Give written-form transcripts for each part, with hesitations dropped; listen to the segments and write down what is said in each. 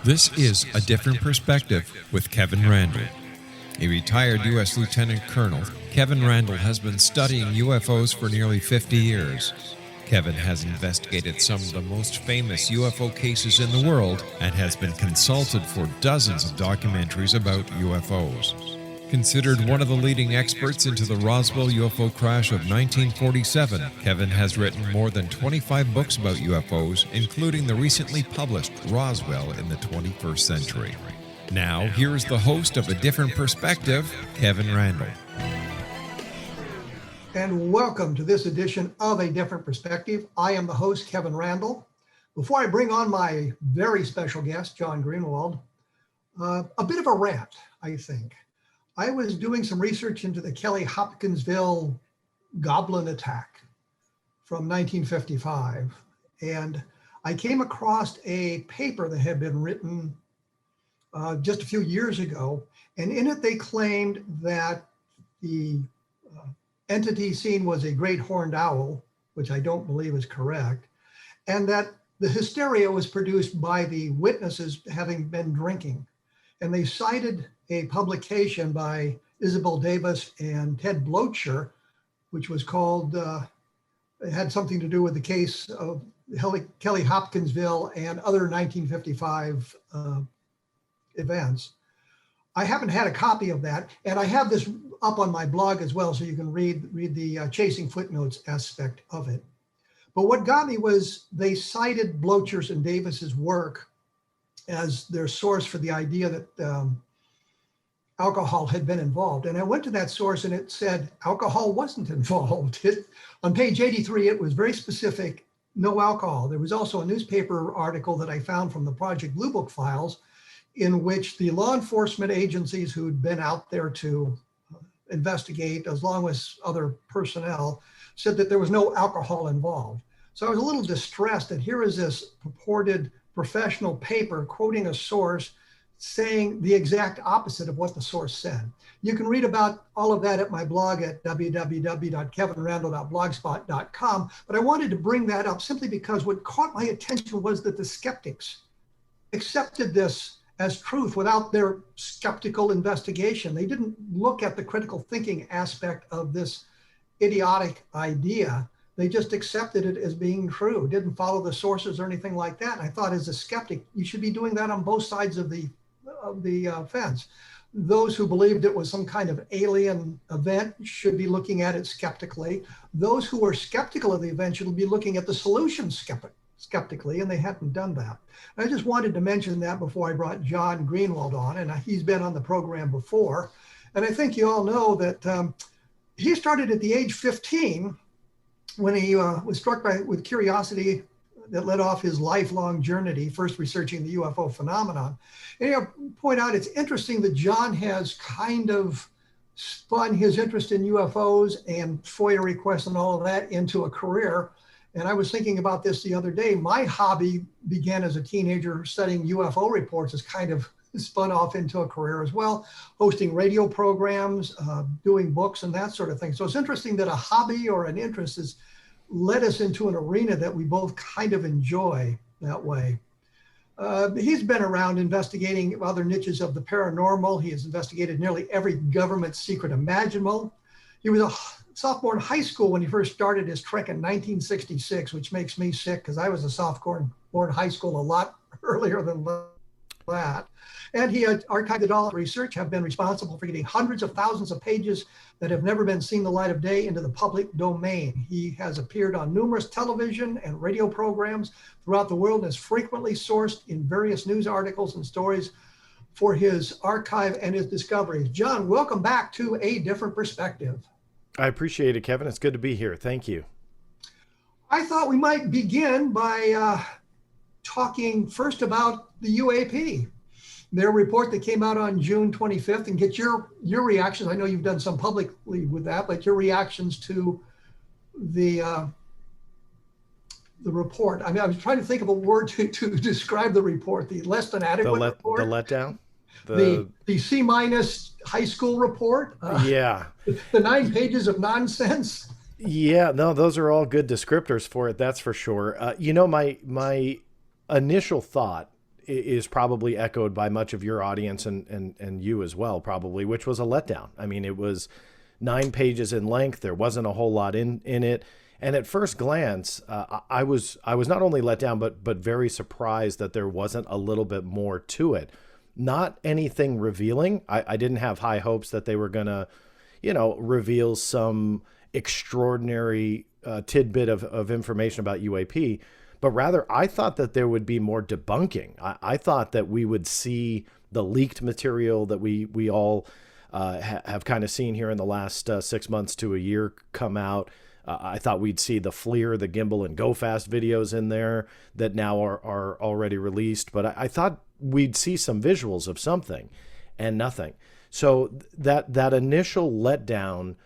This is A Different Perspective with Kevin Randle. A retired U.S. Lieutenant Colonel, Kevin Randle has been studying UFOs for nearly 50 years. Kevin has investigated some of the most famous UFO cases in the world and has been consulted for dozens of documentaries about UFOs. Considered one of the leading experts into the Roswell UFO crash of 1947, Kevin has written more than 25 books about UFOs, including the recently published Roswell in the 21st Century. Now, here is the host of A Different Perspective, Kevin Randle. And welcome to this edition of A Different Perspective. I am the host, Kevin Randle. Before I bring on my very special guest, John Greenewald, a bit of a rant, I think. I was doing some research into the Kelly Hopkinsville Goblin attack from 1955, and I came across a paper that had been written just a few years ago, and in it they claimed that the entity seen was a great horned owl, which I don't believe is correct, and that the hysteria was produced by the witnesses having been drinking. And they cited a publication by Isabel Davis and Ted Blocher, which was called, it had something to do with the case of Kelly Hopkinsville and other 1955 events. I haven't had a copy of that, and I have this up on my blog as well, so you can read the chasing footnotes aspect of it. But what got me was they cited Blocher's and Davis's work as their source for the idea that alcohol had been involved. And I went to that source and it said alcohol wasn't involved. On page 83, it was very specific, no alcohol. There was also a newspaper article that I found from the Project Blue Book files in which the law enforcement agencies who'd been out there to investigate, as long as other personnel, said that there was no alcohol involved. So I was a little distressed that here is this purported professional paper quoting a source saying the exact opposite of what the source said. You can read about all of that at my blog at www.kevinrandle.blogspot.com, but I wanted to bring that up simply because what caught my attention was that the skeptics accepted this as truth without their skeptical investigation. They didn't look at the critical thinking aspect of this idiotic idea. They just accepted it as being true, didn't follow the sources or anything like that. And I thought, as a skeptic, you should be doing that on both sides of the fence. Those who believed it was some kind of alien event should be looking at it skeptically. Those who were skeptical of the event should be looking at the solution skeptically, and they hadn't done that. I just wanted to mention that before I brought John Greenewald on, and he's been on the program before. And I think you all know that he started at the age 15 when he was struck with curiosity that led off his lifelong journey, first researching the UFO phenomenon. And I point out, it's interesting that John has kind of spun his interest in UFOs and FOIA requests and all of that into a career. And I was thinking about this the other day. My hobby began as a teenager studying UFO reports, as kind of spun off into a career as well, hosting radio programs, doing books and that sort of thing. So it's interesting that a hobby or an interest has led us into an arena that we both kind of enjoy that way. He's been around investigating other niches of the paranormal. He has investigated nearly every government secret imaginable. He was a sophomore in high school when he first started his trek in 1966, which makes me sick because I was a sophomore in high school a lot earlier than that. And he had archived all research, have been responsible for getting hundreds of thousands of pages that have never been seen the light of day into the public domain. He has appeared on numerous television and radio programs throughout the world and is frequently sourced in various news articles and stories for his archive and his discoveries. John, welcome back to A Different Perspective. I appreciate it, Kevin. It's good to be here. Thank you. I thought we might begin by talking first about the UAP, their report that came out on June 25th, and get your reactions. I know you've done some publicly with that, but your reactions to the report. I mean, I was trying to think of a word to describe the report, the less than adequate report. The letdown? The C- high school report? Yeah. The 9 pages of nonsense? Yeah, no, those are all good descriptors for it, that's for sure. My initial thought is probably echoed by much of your audience and you as well, probably, which was a letdown. I mean, it was 9 pages in length. There wasn't a whole lot in it. And at first glance, I was not only let down, but very surprised that there wasn't a little bit more to it. Not anything revealing. I didn't have high hopes that they were going to, reveal some extraordinary tidbit of information about UAP. But rather, I thought that there would be more debunking. I thought that we would see the leaked material that we all have kind of seen here in the last 6 months to a year come out. I thought we'd see the FLIR, the gimbal, and go fast videos in there that now are already released. But I thought we'd see some visuals of something, and nothing. So that initial letdown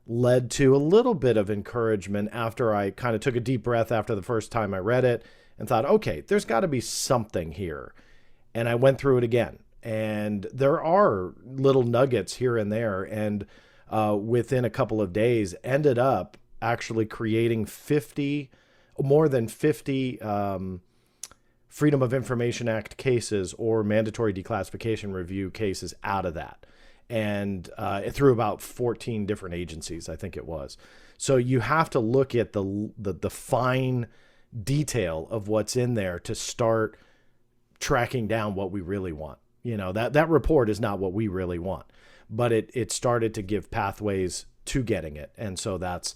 led to a little bit of encouragement after I kind of took a deep breath after the first time I read it and thought, okay, there's got to be something here. And I went through it again. And there are little nuggets here and there. And within a couple of days, ended up actually creating more than 50 Freedom of Information Act cases or mandatory declassification review cases out of that. And through about 14 different agencies, I think it was. So you have to look at the fine detail of what's in there to start tracking down what we really want. That report is not what we really want, but it started to give pathways to getting it. And so that's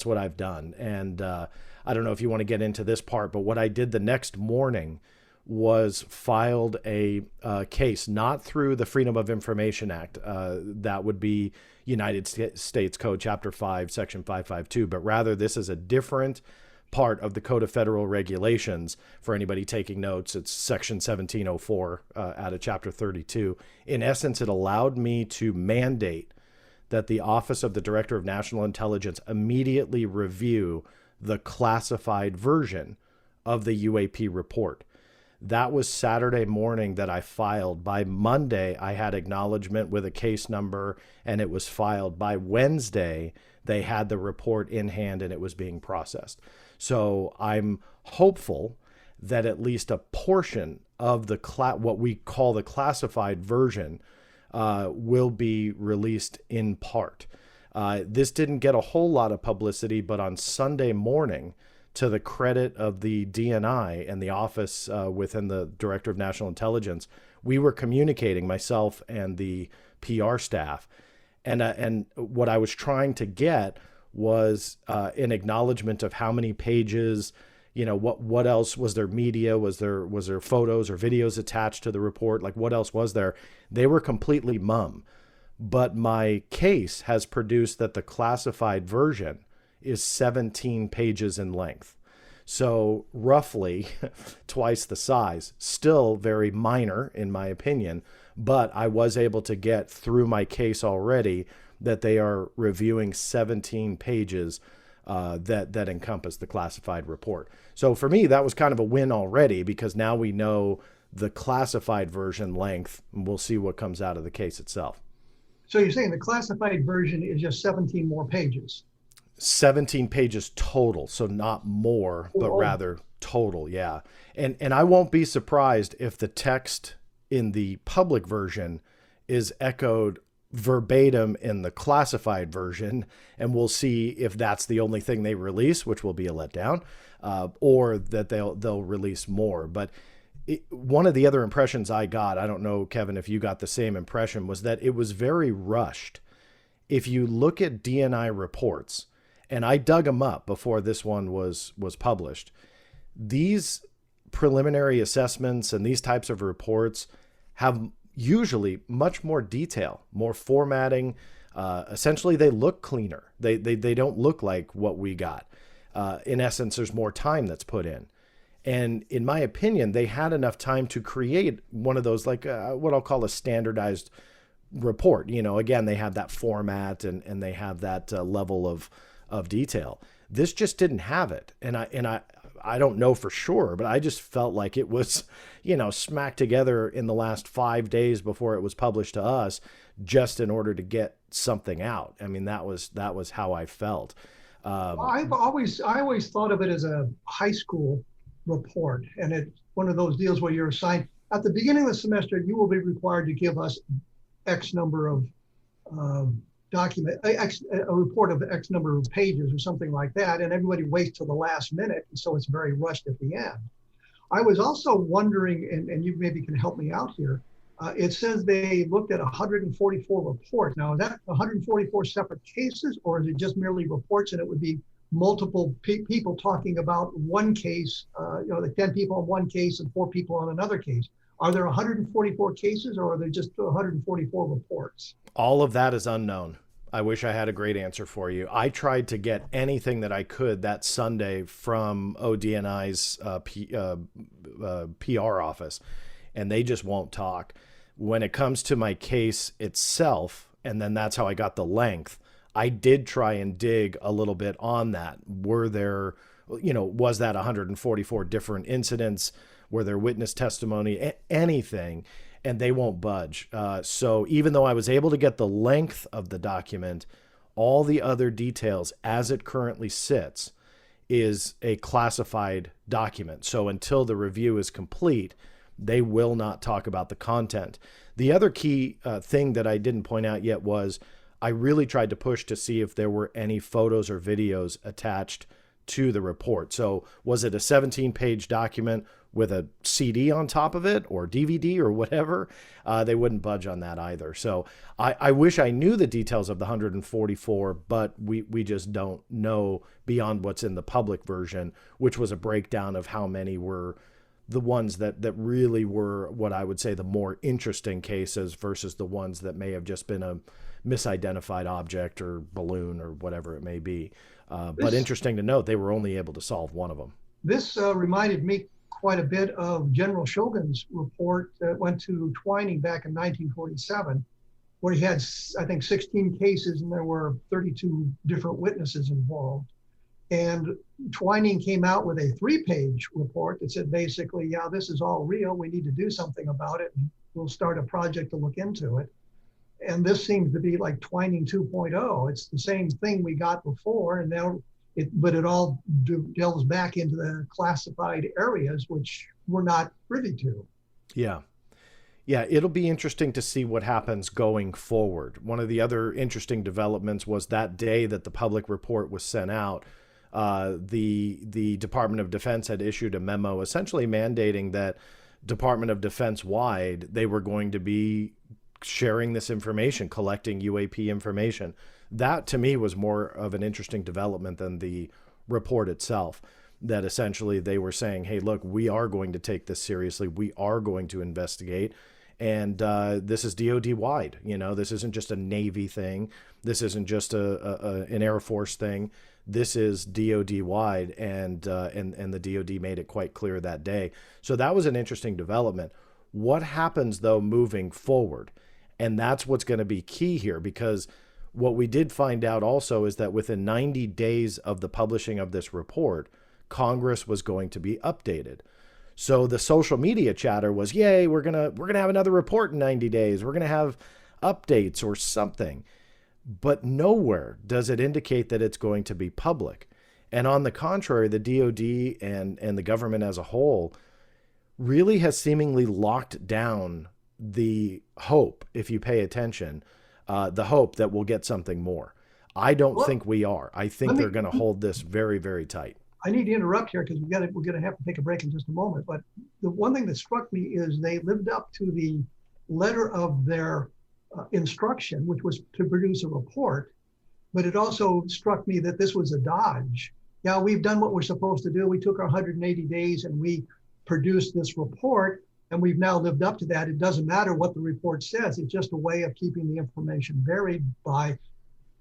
what I've done. And I don't know if you want to get into this part, but what I did the next morning was filed a case, not through the Freedom of Information Act. That would be United States Code, Chapter 5, Section 552. But rather, this is a different part of the Code of Federal Regulations. For anybody taking notes, it's Section 1704 out of Chapter 32. In essence, it allowed me to mandate that the Office of the Director of National Intelligence immediately review the classified version of the UAP report. That was Saturday morning that I filed. By Monday, I had acknowledgement with a case number, and it was filed. By Wednesday, they had the report in hand, and it was being processed. So I'm hopeful that at least a portion of the what we call the classified version will be released in part. This didn't get a whole lot of publicity, but on Sunday morning, to the credit of the DNI and the office within the Director of National Intelligence, we were communicating, myself and the PR staff. And what I was trying to get was an acknowledgement of how many pages, what else was there, media, was there photos or videos attached to the report? Like, what else was there? They were completely mum. But my case has produced that the classified version is 17 pages in length. So roughly twice the size, still very minor in my opinion, but I was able to get through my case already that they are reviewing 17 pages that encompass the classified report. So for me, that was kind of a win already, because now we know the classified version length, and we'll see what comes out of the case itself. So you're saying the classified version is just 17 more pages? 17 pages total, so not more, but rather total, yeah. And I won't be surprised if the text in the public version is echoed verbatim in the classified version, and we'll see if that's the only thing they release, which will be a letdown, or that they'll release more. But one of the other impressions I got, I don't know, Kevin, if you got the same impression, was that it was very rushed. If you look at DNI reports, and I dug them up before this one was published, these preliminary assessments and these types of reports have usually much more detail, more formatting. Essentially, they look cleaner. They don't look like what we got. In essence, there's more time that's put in. And in my opinion, they had enough time to create one of those, like what I'll call a standardized report. Again, they have that format and they have that level of detail. This just didn't have it. And I don't know for sure, but I just felt like it was, smacked together in the last 5 days before it was published to us, just in order to get something out. I mean, that was how I felt. I always thought of it as a high school report, and it's one of those deals where you're assigned. at the beginning of the semester, you will be required to give us X number of a report of X number of pages or something like that, and everybody waits till the last minute, and so it's very rushed at the end. I was also wondering, and you maybe can help me out here, it says they looked at 144 reports. Now, is that 144 separate cases, or is it just merely reports and it would be multiple people talking about one case, like 10 people on one case and 4 people on another case? Are there 144 cases, or are there just 144 reports? All of that is unknown. I wish I had a great answer for you. I tried to get anything that I could that Sunday from ODNI's PR office, and they just won't talk. When it comes to my case itself, and then that's how I got the length, I did try and dig a little bit on that. Were there, was that 144 different incidents? Were there witness testimony, anything? And they won't budge. So even though I was able to get the length of the document, all the other details as it currently sits is a classified document. So until the review is complete, they will not talk about the content. The other key thing that I didn't point out yet was I really tried to push to see if there were any photos or videos attached to the report. So was it a 17-page document with a CD on top of it or DVD or whatever? They wouldn't budge on that either. So I wish I knew the details of the 144, but we just don't know beyond what's in the public version, which was a breakdown of how many were the ones that really were what I would say the more interesting cases versus the ones that may have just been a misidentified object or balloon or whatever it may be. But interesting to note, they were only able to solve one of them. This reminded me quite a bit of General Shogun's report that went to Twining back in 1947, where he had, I think, 16 cases and there were 32 different witnesses involved. And Twining came out with a 3-page report that said basically, yeah, this is all real. We need to do something about it. And we'll start a project to look into it. And this seems to be like Twining 2.0. It's the same thing we got before, and now but it all delves back into the classified areas, which we're not privy to. Yeah. Yeah, it'll be interesting to see what happens going forward. One of the other interesting developments was that day that the public report was sent out, the Department of Defense had issued a memo essentially mandating that Department of Defense wide, they were going to be sharing this information, collecting UAP information. That to me was more of an interesting development than the report itself, that essentially they were saying, hey, look, we are going to take this seriously. We are going to investigate. And this is DOD wide. This isn't just a Navy thing. This isn't just an Air Force thing. This is DOD wide. And the DOD made it quite clear that day. So that was an interesting development. What happens, though, moving forward? And that's what's going to be key here, because what we did find out also is that within 90 days of the publishing of this report, Congress was going to be updated. So the social media chatter was, yay, we're going to have another report in 90 days. We're going to have updates or something. But nowhere does it indicate that it's going to be public. And on the contrary, the DOD and the government as a whole really has seemingly locked down the hope, if you pay attention, the hope that we'll get something more. I don't think we are. I think they're going to hold this very, very tight. I need to interrupt here because we're going to have to take a break in just a moment. But the one thing that struck me is they lived up to the letter of their instruction, which was to produce a report. But it also struck me that this was a dodge. Yeah, we've done what we're supposed to do. We took our 180 days and we produced this report. And we've now lived up to that. It doesn't matter what the report says. It's just a way of keeping the information buried by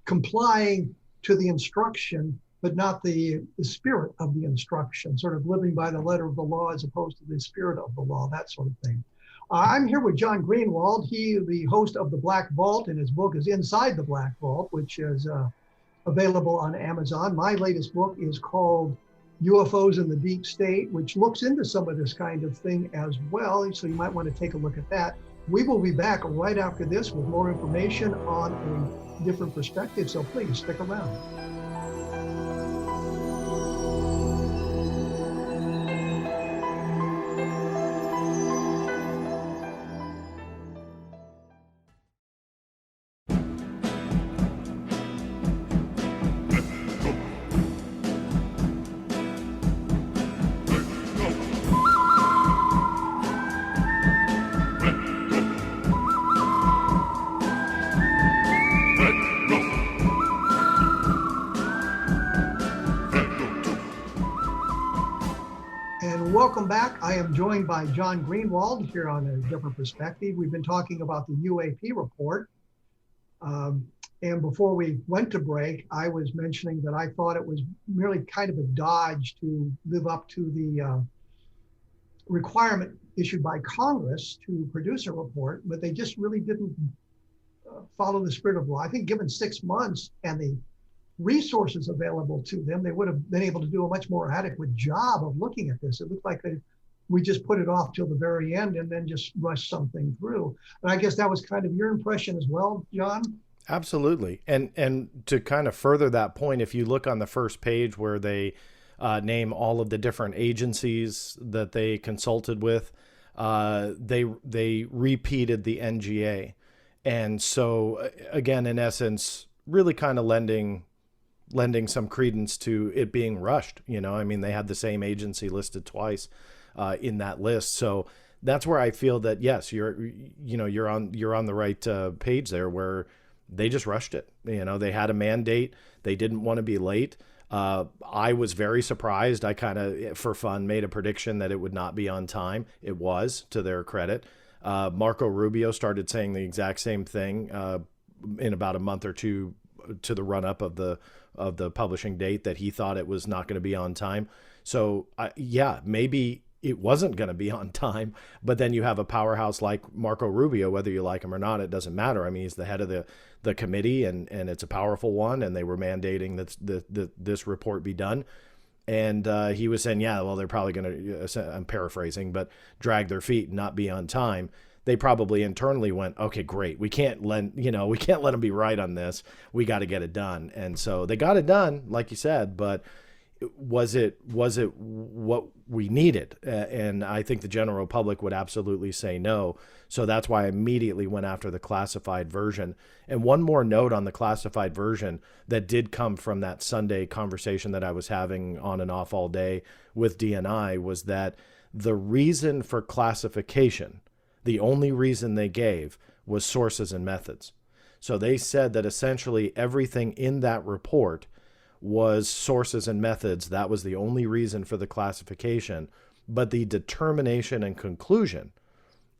complying to the instruction, but not the spirit of the instruction, sort of living by the letter of the law as opposed to the spirit of the law, that sort of thing. I'm here with John Greenewald. He, the host of The Black Vault, and his book is Inside the Black Vault, which is available on Amazon. My latest book is called UFOs in the Deep State, which looks into some of this kind of thing as well. So you might want to take a look at that. We will be back right after this with more information on a different perspective. So please stick around. welcome back. I am joined by John Greenewald here on A Different Perspective. We've been talking about the UAP report. And before we went to break, I was mentioning that I thought it was merely kind of a dodge to live up to the requirement issued by Congress to produce a report, but they just really didn't follow the spirit of law. I think given 6 months and the resources available to them, they would have been able to do a much more adequate job of looking at this. It looked like we just put it off till the very end and then just rushed something through. And I guess that was kind of your impression as well, John? Absolutely. And to kind of further that point, if you look on the first page where they name all of the different agencies that they consulted with, they repeated the NGA. And so again, in essence, really kind of lending some credence to it being rushed. You know, I mean, they had the same agency listed twice in that list. So that's where I feel that, yes, you're on the right page there, where they just rushed it. You know, they had a mandate. They didn't want to be late. I was very surprised. I kind of, for fun, made a prediction that it would not be on time. It was, to their credit. Marco Rubio started saying the exact same thing in about a month or two to the run up of the publishing date, that he thought it was not going to be on time. So yeah, maybe it wasn't going to be on time, but then you have a powerhouse like Marco Rubio, whether you like him or not, it doesn't matter. I mean, he's the head of the committee, and it's a powerful one, and they were mandating that this report be done. And he was saying, yeah, well, they're probably going to, I'm paraphrasing, but drag their feet and not be on time. They probably internally went, okay, great. We can't let them be right on this. We got to get it done. And so they got it done, like you said, but was it what we needed? And I think the general public would absolutely say no. So that's why I immediately went after the classified version. And one more note on the classified version that did come from that Sunday conversation that I was having on and off all day with DNI was that the reason for classification, the only reason they gave, was sources and methods. So they said that essentially everything in that report was sources and methods. That was the only reason for the classification, but the determination and conclusion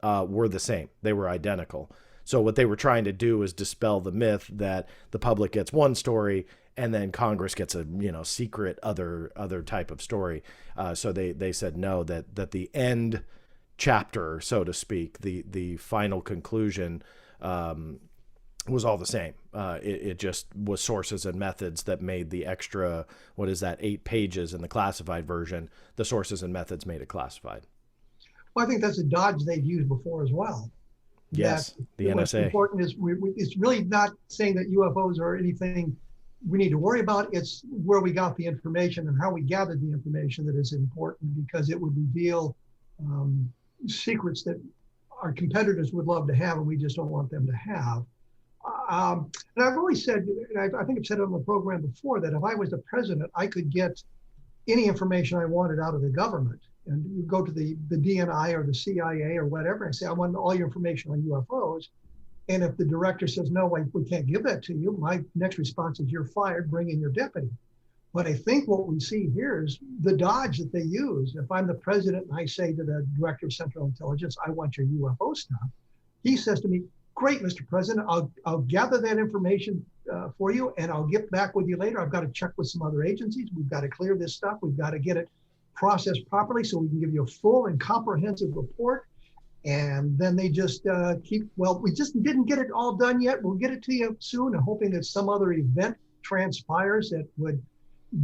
were the same. They were identical. So what they were trying to do is dispel the myth that the public gets one story and then Congress gets a secret other type of story. So they said no, that the end chapter, so to speak, the final conclusion was all the same. It just was sources and methods that made the extra, 8 pages in the classified version. The sources and methods made it classified. Well, I think that's a dodge they've used before as well. Yes, the NSA. What's important is it's really not saying that UFOs are anything we need to worry about. It's where we got the information and how we gathered the information that is important, because it would reveal secrets that our competitors would love to have and we just don't want them to have. And I've always said, and I think I've said it on the program before, that if I was the president, I could get any information I wanted out of the government. And you go to the DNI or the CIA or whatever and say, I want all your information on UFOs. And if the director says, no, we can't give that to you, my next response is, you're fired, bring in your deputy. But I think what we see here is the dodge that they use. If I'm the president and I say to the director of Central Intelligence, I want your UFO stuff, he says to me, great, Mr. President, I'll gather that information for you and I'll get back with you later. I've got to check with some other agencies. We've got to clear this stuff. We've got to get it processed properly so we can give you a full and comprehensive report. And then they just we just didn't get it all done yet. We'll get it to you soon, and hoping that some other event transpires that would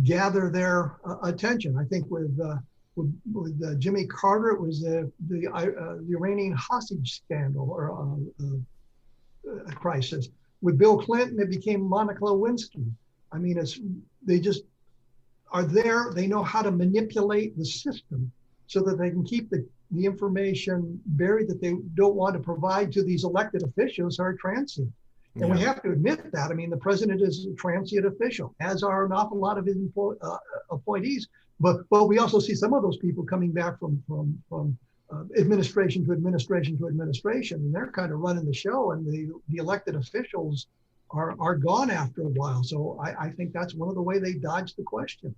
gather their attention. I think with Jimmy Carter, it was the Iranian hostage scandal or a crisis. With Bill Clinton, it became Monica Lewinsky. I mean, they just are there. They know how to manipulate the system so that they can keep the information buried that they don't want to provide to these elected officials who are transient. And we have to admit that. I mean, the president is a transient official, as are an awful lot of his appointees. But we also see some of those people coming back from administration to administration to administration, and they're kind of running the show, and the elected officials are gone after a while. So I think that's one of the way they dodged the question.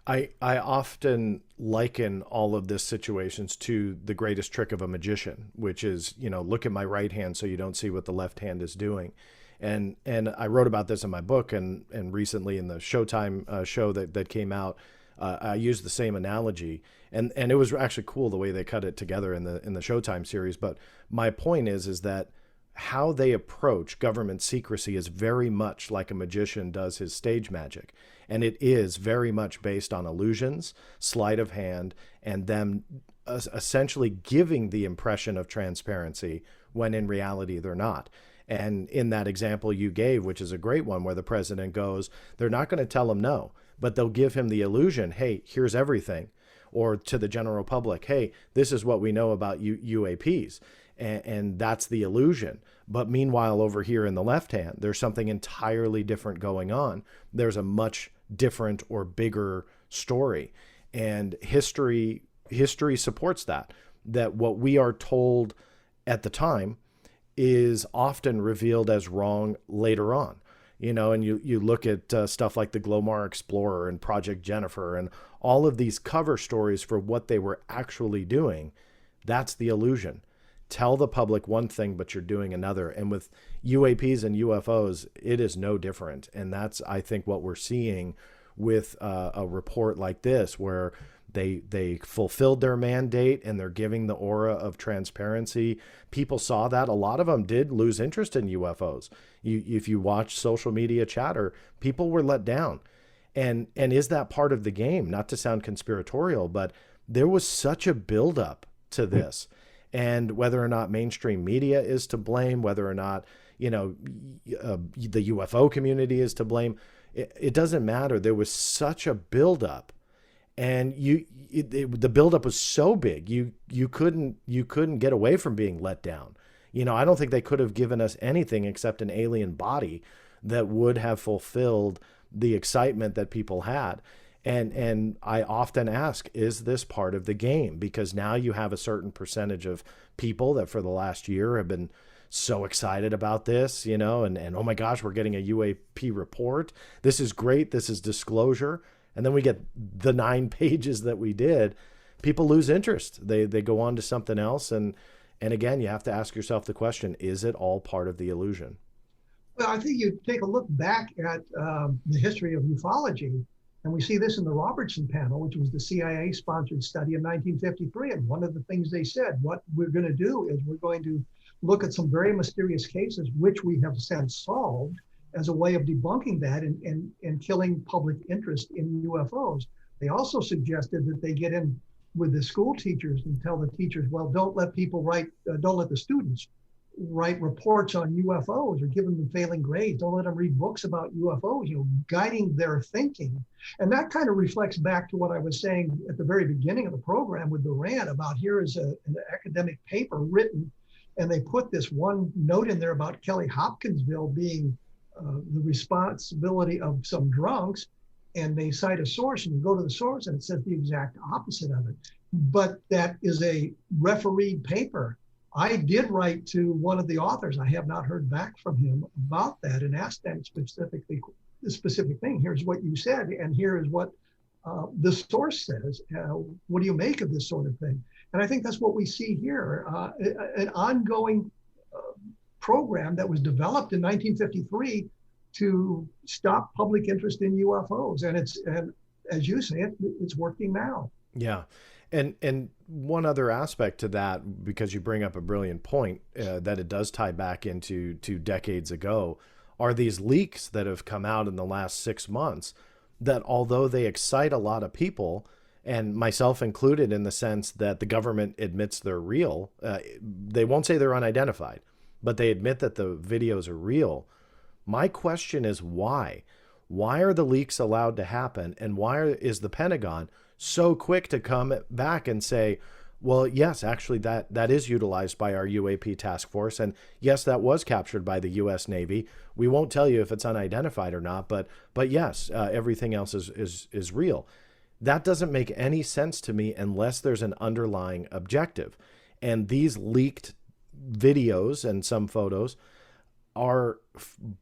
I often liken all of this situations to the greatest trick of a magician, which is, look at my right hand so you don't see what the left hand is doing. And I wrote about this in my book, and recently in the Showtime show that came out, I used the same analogy, and it was actually cool the way they cut it together in the Showtime series. But my point is that how they approach government secrecy is very much like a magician does his stage magic. And it is very much based on illusions, sleight of hand, and them essentially giving the impression of transparency when in reality they're not. And in that example you gave, which is a great one, where the president goes, they're not going to tell him no, but they'll give him the illusion, hey, here's everything. Or to the general public, hey, this is what we know about UAPs. And that's the illusion. But meanwhile, over here in the left hand, there's something entirely different going on. There's a much different or bigger story. And history supports that what we are told at the time is often revealed as wrong later on. And you look at stuff like the Glomar Explorer and Project Jennifer and all of these cover stories for what they were actually doing. That's the illusion. Tell the public one thing, but you're doing another. And with UAPs and UFOs, it is no different. And that's, I think, what we're seeing with a report like this, where they fulfilled their mandate and they're giving the aura of transparency. People saw that. A lot of them did lose interest in UFOs. If you watch social media chatter, people were let down. And is that part of the game? Not to sound conspiratorial, but there was such a buildup to this. And whether or not mainstream media is to blame, whether or not, the UFO community is to blame, it doesn't matter. There was such a buildup, and the buildup was so big, you couldn't get away from being let down. I don't think they could have given us anything except an alien body that would have fulfilled the excitement that people had. And I often ask, is this part of the game? Because now you have a certain percentage of people that for the last year have been so excited about this, and oh my gosh, we're getting a UAP report. This is great. This is disclosure. And then we get the 9 pages that we did. People lose interest. They go on to something else. And again, you have to ask yourself the question, is it all part of the illusion? Well, I think you take a look back at the history of ufology. And we see this in the Robertson panel, which was the CIA-sponsored study in 1953. And one of the things they said, what we're going to do is we're going to look at some very mysterious cases, which we have since solved, as a way of debunking that and killing public interest in UFOs. They also suggested that they get in with the school teachers and tell the teachers, well, don't let the students write reports on UFOs or give them failing grades. Don't let them read books about UFOs, guiding their thinking. And that kind of reflects back to what I was saying at the very beginning of the program with the rant about here is an academic paper written, and they put this one note in there about Kelly Hopkinsville being the responsibility of some drunks, and they cite a source, and you go to the source and it says the exact opposite of it. But that is a refereed paper. I did write to one of the authors. I have not heard back from him about that and asked them specifically, the specific thing. Here's what you said, and here is what the source says. What do you make of this sort of thing? And I think that's what we see here, an ongoing program that was developed in 1953 to stop public interest in UFOs. And as you say, it's working now. Yeah. And one other aspect to that, because you bring up a brilliant point, that it does tie back into decades ago, are these leaks that have come out in the last 6 months that, although they excite a lot of people, and myself included, in the sense that the government admits they're real, they won't say they're unidentified, but they admit that the videos are real. My question is why? Why are the leaks allowed to happen? And why is the Pentagon so quick to come back and say, well, yes, actually that is utilized by our UAP task force. And yes, that was captured by the U.S. Navy. We won't tell you if it's unidentified or not, but yes, everything else is real. That doesn't make any sense to me unless there's an underlying objective. And these leaked videos and some photos are,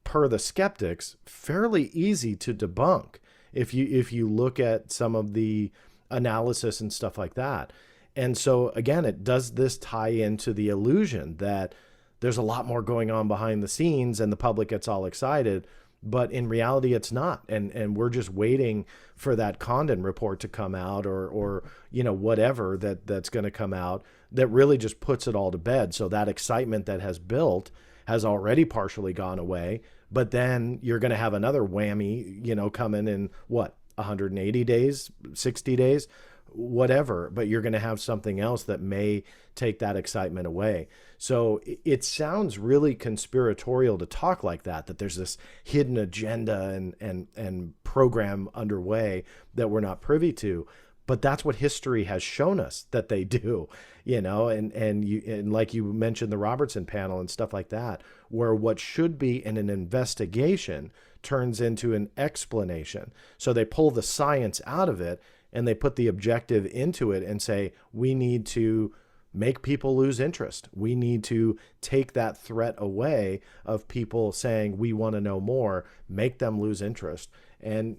per the skeptics, fairly easy to debunk. if you look at some of the analysis and stuff like that. And so again, does this tie into the illusion that there's a lot more going on behind the scenes and the public gets all excited, but in reality it's not. And we're just waiting for that Condon report to come out or whatever that's going to come out that really just puts it all to bed. So that excitement that has built has already partially gone away, but then you're going to have another whammy, coming in 180 days, 60 days, whatever, but you're going to have something else that may take that excitement away. So it sounds really conspiratorial to talk like that there's this hidden agenda and program underway that we're not privy to. But that's what history has shown us that they do, and like you mentioned, the Robertson panel and stuff like that, where what should be in an investigation turns into an explanation. So they pull the science out of it and they put the objective into it and say, we need to make people lose interest. We need to take that threat away of people saying, we want to know more, make them lose interest. And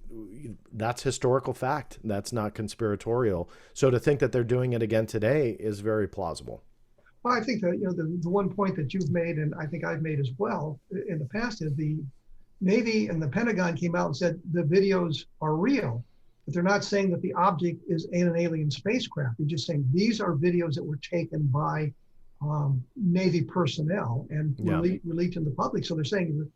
that's historical fact. That's not conspiratorial. So to think that they're doing it again today is very plausible. Well, I think that the one point that you've made, and I think I've made as well in the past, is the Navy and the Pentagon came out and said the videos are real, but they're not saying that the object is an alien spacecraft. They're just saying these are videos that were taken by Navy personnel and released to the public. So they're saying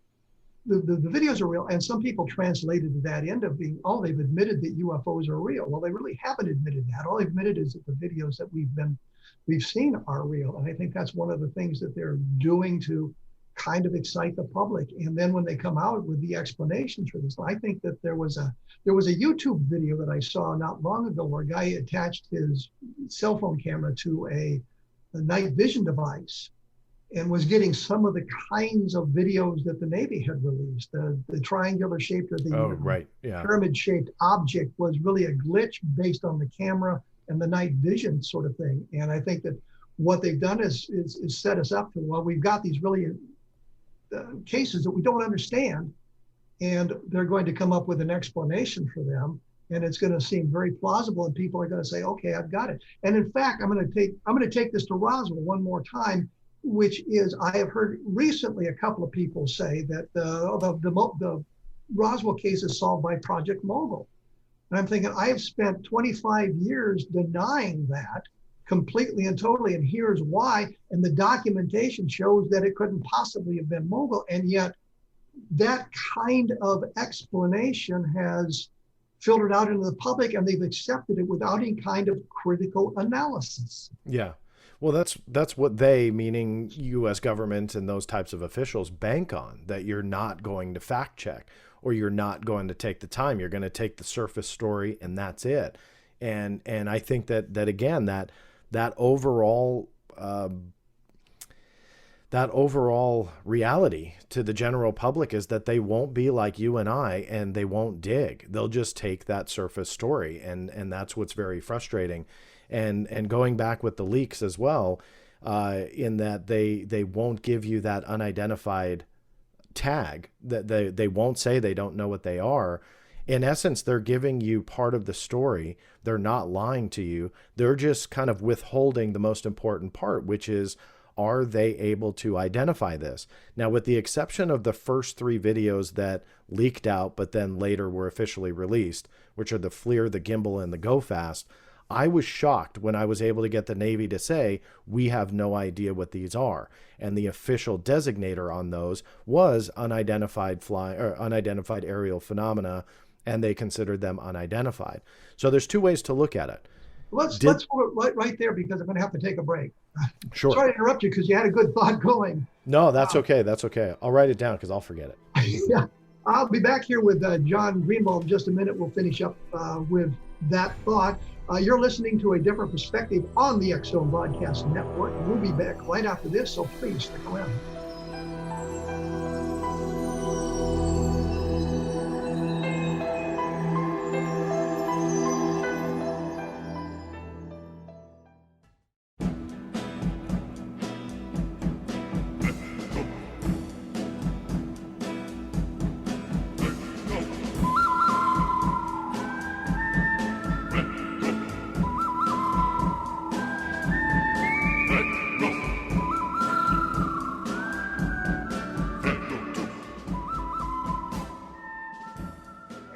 the videos are real, and some people translated that into being, they've admitted that UFOs are real. Well, they really haven't admitted that. All they've admitted is that the videos that we've seen are real. And I think that's one of the things that they're doing to kind of excite the public. And then when they come out with the explanations for this, I think that there was a YouTube video that I saw not long ago where a guy attached his cell phone camera to a night vision device and was getting some of the kinds of videos that the Navy had released. The triangular shaped or the pyramid shaped object was really a glitch based on the camera and the night vision sort of thing. And I think that what they've done is set us up to, we've got these really cases that we don't understand, and they're going to come up with an explanation for them. And it's going to seem very plausible, and people are going to say, okay, I've got it. And in fact, I'm going to take this to Roswell one more time, which is, I have heard recently a couple of people say that the Roswell case is solved by Project Mogul. And I'm thinking, I have spent 25 years denying that completely and totally, and here's why. And the documentation shows that it couldn't possibly have been Mogul. And yet that kind of explanation has filtered out into the public, and they've accepted it without any kind of critical analysis. Yeah. Well, that's what they, meaning U.S. government and those types of officials, bank on, that you're not going to fact check or you're not going to take the time. You're going to take the surface story and that's it. And I think that again, that overall reality to the general public is that they won't be like you and I, and they won't dig. They'll just take that surface story, and that's what's very frustrating. And going back with the leaks as well, in that they won't give you that unidentified tag, that they won't say they don't know what they are. In essence, they're giving you part of the story. They're not lying to you. They're just kind of withholding the most important part, which is, are they able to identify this? Now, with the exception of the first 3 videos that leaked out, but then later were officially released, which are the FLIR, the gimbal, and the Go Fast, I was shocked when I was able to get the Navy to say, we have no idea what these are. And the official designator on those was unidentified aerial phenomena, and they considered them unidentified. So there's 2 ways to look at it. Let's hold it right there, because I'm going to have to take a break. Sure. Sorry to interrupt you, because you had a good thought going. No, that's okay. That's okay. I'll write it down because I'll forget it. Yeah, I'll be back here with John Greenewald in just a minute. We'll finish up with that thought. You're listening to A Different Perspective on the X Zone Broadcast Network. We'll be back right after this, so please stick around.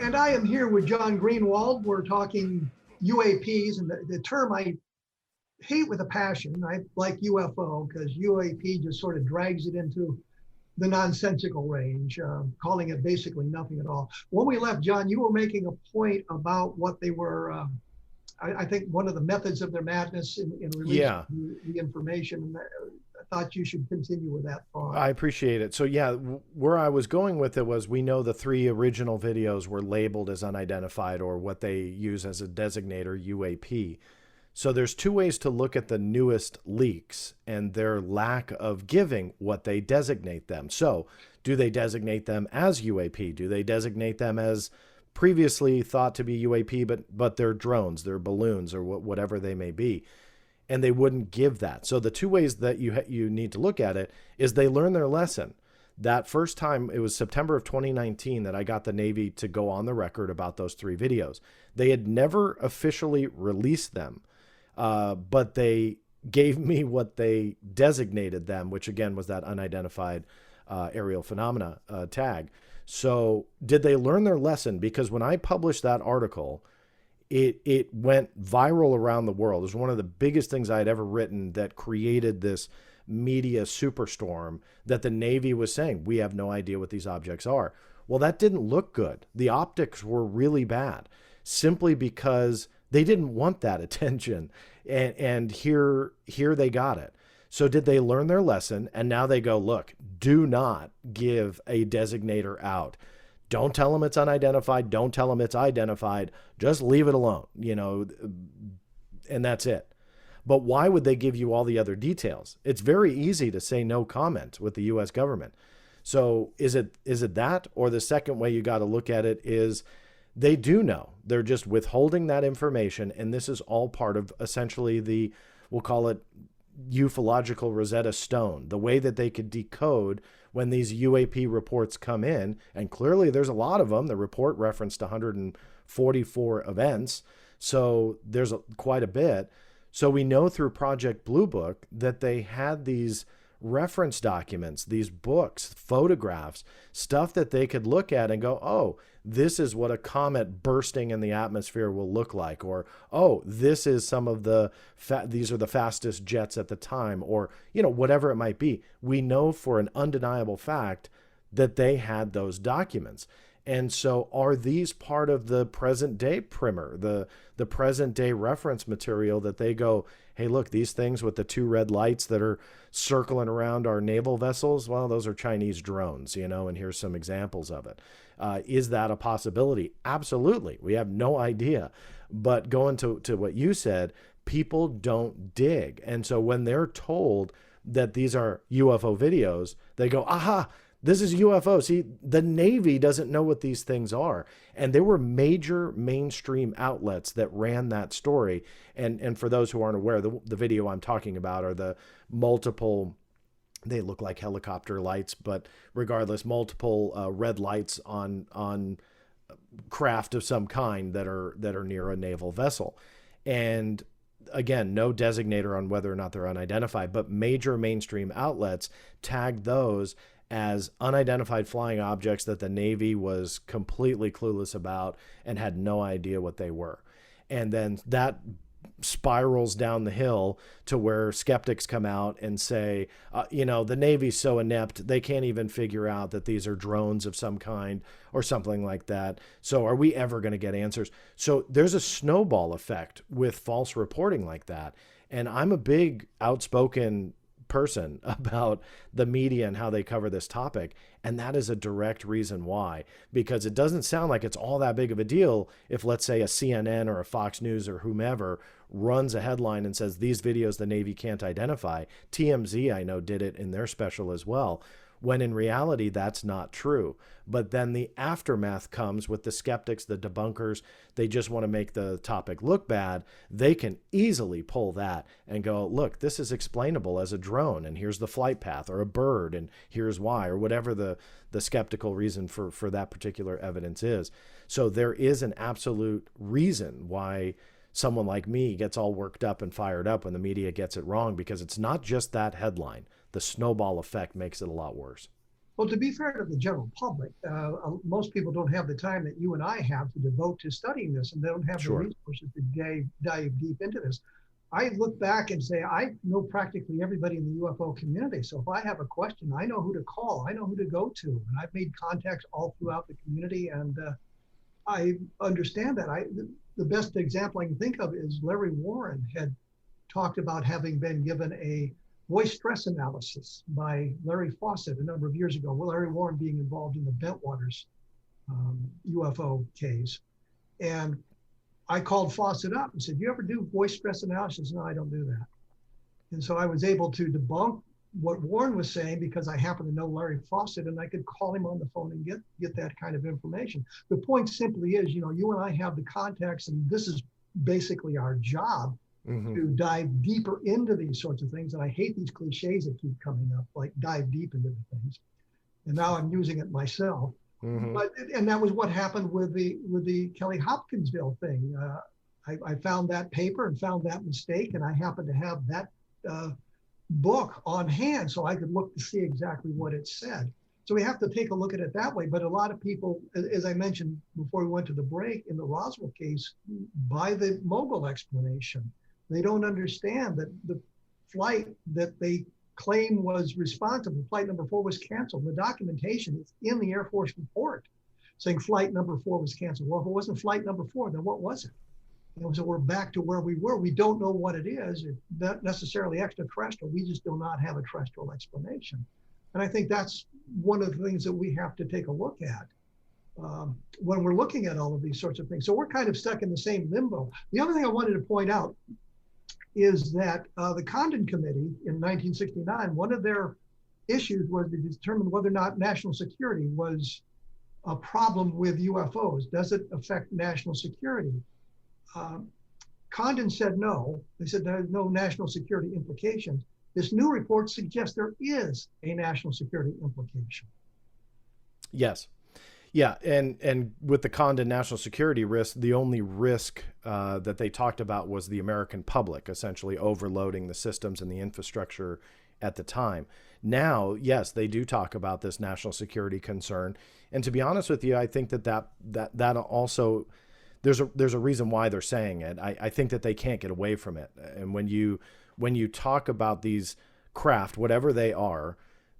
And I am here with John Greenewald. We're talking UAPs, and the term I hate with a passion. I like UFO because UAP just sort of drags it into the nonsensical range, calling it basically nothing at all. When we left, John, you were making a point about what they were, I think one of the methods of their madness in releasing the information. And I thought you should continue with that thought. I appreciate it. So yeah, where I was going with it was, we know the 3 original videos were labeled as unidentified, or what they use as a designator, UAP. So there's 2 ways to look at the newest leaks and their lack of giving what they designate them. So do they designate them as UAP? Do they designate them as previously thought to be UAP, but they're drones, they're balloons, or whatever they may be? And they wouldn't give that. So the 2 ways that you need to look at it is they learn their lesson. That first time, it was September of 2019 that I got the Navy to go on the record about those 3 videos. They had never officially released them. But they gave me what they designated them, which again was that unidentified aerial phenomena tag. So did they learn their lesson? Because when I published that article, it went viral around the world. It was one of the biggest things I had ever written that created this media superstorm that the Navy was saying, we have no idea what these objects are. Well, that didn't look good. The optics were really bad, simply because they didn't want that attention. And here they got it. So did they learn their lesson? And now they go, look, do not give a designator out. Don't tell them it's unidentified. Don't tell them it's identified. Just leave it alone, and that's it. But why would they give you all the other details? It's very easy to say no comment with the U.S. government. So is it that? Or the second way you got to look at it is, they do know. They're just withholding that information, and this is all part of essentially we'll call it ufological Rosetta Stone, the way that they could decode when these UAP reports come in, and clearly there's a lot of them. The report referenced 144 events, so there's quite a bit. So we know through Project Blue Book that they had these reference documents, these books, photographs, stuff that they could look at and go, oh, this is what a comet bursting in the atmosphere will look like, or, oh, this is some of these are the fastest jets at the time, or, whatever it might be. We know for an undeniable fact that they had those documents. And so are these part of the present day primer, the present day reference material that they go, hey, look, these things with the 2 red lights that are circling around our naval vessels, well, those are Chinese drones, and here's some examples of it. Is that a possibility? Absolutely. We have no idea. But going to what you said, people don't dig. And so when they're told that these are UFO videos, they go, aha, this is UFO. See, the Navy doesn't know what these things are. And there were major mainstream outlets that ran that story. And for those who aren't aware, the video I'm talking about are the multiple, they look like helicopter lights, but regardless, multiple red lights on craft of some kind that are near a naval vessel. And again, no designator on whether or not they're unidentified, but major mainstream outlets tagged those as unidentified flying objects that the Navy was completely clueless about and had no idea what they were. And then that spirals down the hill to where skeptics come out and say, the Navy's so inept, they can't even figure out that these are drones of some kind or something like that. So are we ever going to get answers? So there's a snowball effect with false reporting like that. And I'm a big outspoken person about the media and how they cover this topic. And that is a direct reason why, because it doesn't sound like it's all that big of a deal if, let's say, a CNN or a Fox News or whomever runs a headline and says these videos the Navy can't identify. TMZ, I know, did it in their special as well, when in reality that's not true. But then the aftermath comes with the skeptics, the debunkers. They just want to make the topic look bad. They can easily pull that and go, look, this is explainable as a drone, and here's the flight path, or a bird, and here's why, or whatever the skeptical reason for that particular evidence is. So there is an absolute reason why someone like me gets all worked up and fired up when the media gets it wrong, because it's not just that headline. The snowball effect makes it a lot worse. Well, to be fair to the general public, most people don't have the time that you and I have to devote to studying this, and they don't have the Sure. resources to dive deep into this. I look back and say, I know practically everybody in the UFO community. So if I have a question, I know who to call, I know who to go to. And I've made contacts all throughout the community, and I understand that. The best example I can think of is Larry Warren had talked about having been given a voice stress analysis by Larry Fawcett a number of years ago. Well, Larry Warren being involved in the Bentwaters UFO case. And I called Fawcett up and said, "You ever do voice stress analysis?" "No, I don't do that." And so I was able to debunk what Warren was saying because I happen to know Larry Fawcett, and I could call him on the phone and get that kind of information. The point simply is, you and I have the contacts, and this is basically our job, to dive deeper into these sorts of things. And I hate these cliches that keep coming up, like dive deep into the things. And now I'm using it myself. And that was what happened with the Kelly Hopkinsville thing. I found that paper and found that mistake, and I happened to have that book on hand so I could look to see exactly what it said. So we have to take a look at it that way. But a lot of people, as I mentioned before we went to the break, in the Roswell case, by the mogul explanation, they don't understand that the flight that they claim was responsible, flight number 4, was canceled. The documentation is in the Air Force report saying flight number 4 was canceled. Well, if it wasn't flight number 4, then what was it? So we're back to where we were. We don't know what it is. It's not necessarily extraterrestrial. We just do not have a terrestrial explanation. And I think that's one of the things that we have to take a look at when we're looking at all of these sorts of things. So we're kind of stuck in the same limbo. The other thing I wanted to point out is that the Condon Committee in 1969, one of their issues was to determine whether or not national security was a problem with UFOs. Does it affect national security? Condon said no. They said there's no national security implications. This new report suggests there is a national security implication. Yes. Yeah, and with the Condon national security risk, the only risk that they talked about was the American public, essentially overloading the systems and the infrastructure at the time. Now, yes, they do talk about this national security concern, and to be honest with you, I think that also there's a reason why they're saying it. I think that they can't get away from it, and when you talk about these craft, whatever they are,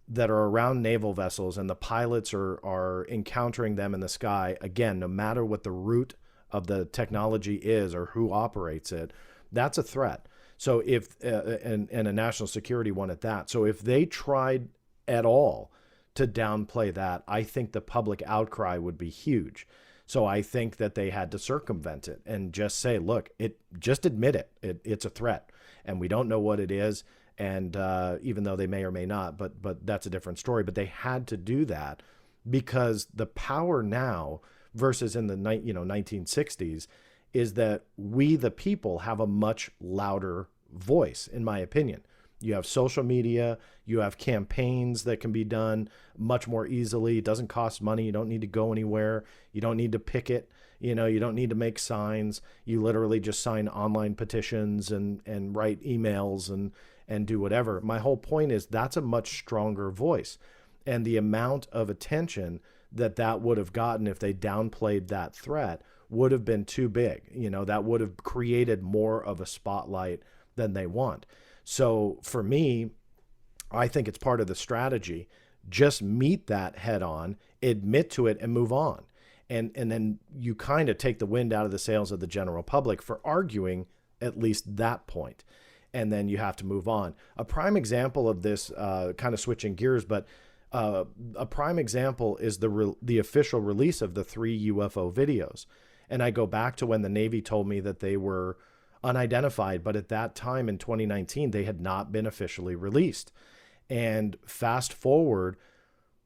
that are around naval vessels, and the pilots are encountering them in the sky, again, no matter what the root of the technology is or who operates it, that's a threat. So if, and a national security one at that. So if they tried at all to downplay that, I think the public outcry would be huge. So I think that they had to circumvent it and just say, look, just admit it. It's a threat, and we don't know what it is. And even though they may or may not, but that's a different story. But they had to do that because the power now versus in the 1960s is that we, the people, have a much louder voice, in my opinion. You have social media, you have campaigns that can be done much more easily. It doesn't cost money. You don't need to go anywhere. You don't need to picket. You don't need to make signs. You literally just sign online petitions and write emails and do whatever. My whole point is that's a much stronger voice. And the amount of attention that would have gotten if they downplayed that threat would have been too big. That would have created more of a spotlight than they want. So for me, I think it's part of the strategy. Just meet that head on, admit to it, and move on. And then you kind of take the wind out of the sails of the general public for arguing at least that point. And then you have to move on. A prime example of this, kind of switching gears, but a prime example is the official release of the 3 UFO videos. And I go back to when the Navy told me that they were unidentified, but at that time in 2019, they had not been officially released. And fast forward,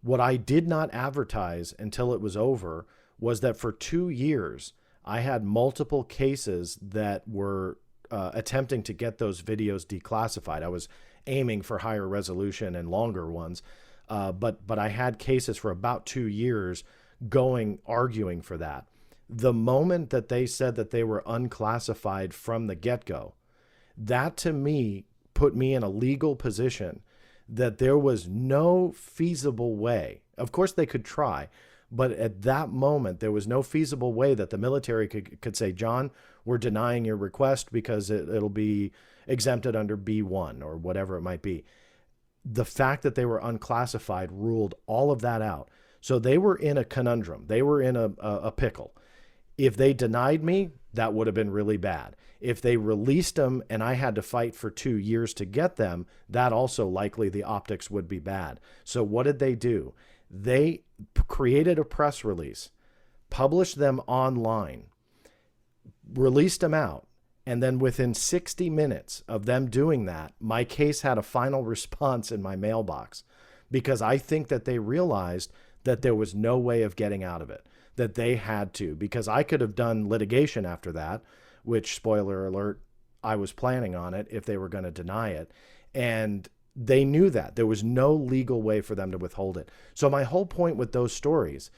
what I did not advertise until it was over was that for 2 years, I had multiple cases that were attempting to get those videos declassified. I was aiming for higher resolution and longer ones, but I had cases for about 2 years arguing for that. The moment that they said that they were unclassified from the get-go, that to me put me in a legal position that there was no feasible way. Of course, they could try, but at that moment, there was no feasible way that the military could say, John, we're denying your request because it'll be exempted under B1 or whatever it might be. The fact that they were unclassified ruled all of that out. So they were in a conundrum. They were in a pickle. If they denied me, that would have been really bad. If they released them and I had to fight for 2 years to get them, that also likely the optics would be bad. So what did they do? They created a press release, published them online, released them out. And then within 60 minutes of them doing that, my case had a final response in my mailbox, because I think that they realized that there was no way of getting out of it, that they had to, because I could have done litigation after that, which, spoiler alert, I was planning on it if they were going to deny it. And they knew that there was no legal way for them to withhold it. So my whole point with those stories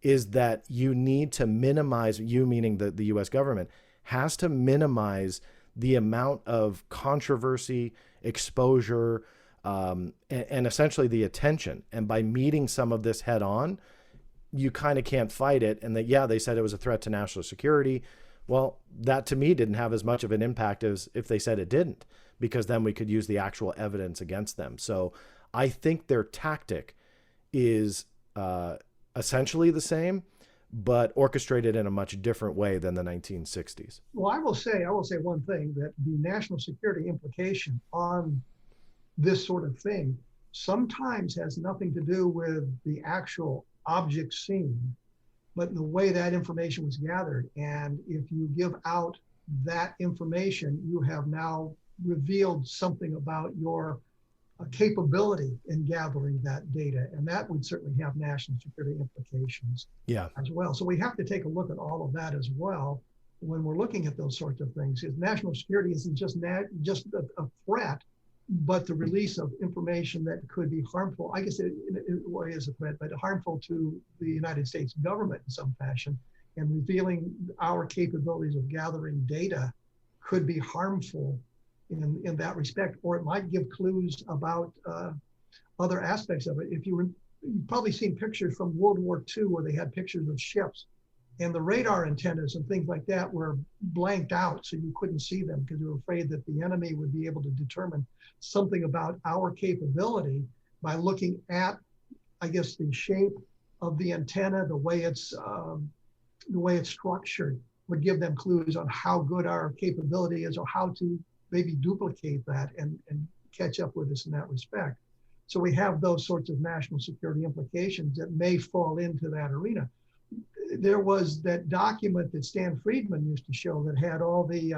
is that you need to minimize, you meaning the U.S. government, has to minimize the amount of controversy, exposure, and essentially the attention. And by meeting some of this head on, you kind of can't fight it. And that, yeah, they said it was a threat to national security. Well, that to me didn't have as much of an impact as if they said it didn't, because then we could use the actual evidence against them. So I think their tactic is essentially the same, but orchestrated in a much different way than the 1960s. Well, I will say one thing, that the national security implication on this sort of thing sometimes has nothing to do with the actual object seen, but the way that information was gathered. And if you give out that information, you have now revealed something about your capability in gathering that data. And that would certainly have national security implications as well. So we have to take a look at all of that as well when we're looking at those sorts of things. Because national security isn't just a threat, but the release of information that could be harmful. I guess it is a threat, but harmful to the United States government in some fashion. And revealing our capabilities of gathering data could be harmful in that respect, or it might give clues about other aspects of it. You've probably seen pictures from World War II where they had pictures of ships, and the radar antennas and things like that were blanked out, so you couldn't see them because you were afraid that the enemy would be able to determine something about our capability by looking at, I guess, the shape of the antenna, the way it's structured, would give them clues on how good our capability is, or how to maybe duplicate that and catch up with us in that respect. So we have those sorts of national security implications that may fall into that arena. There was that document that Stan Friedman used to show that had all the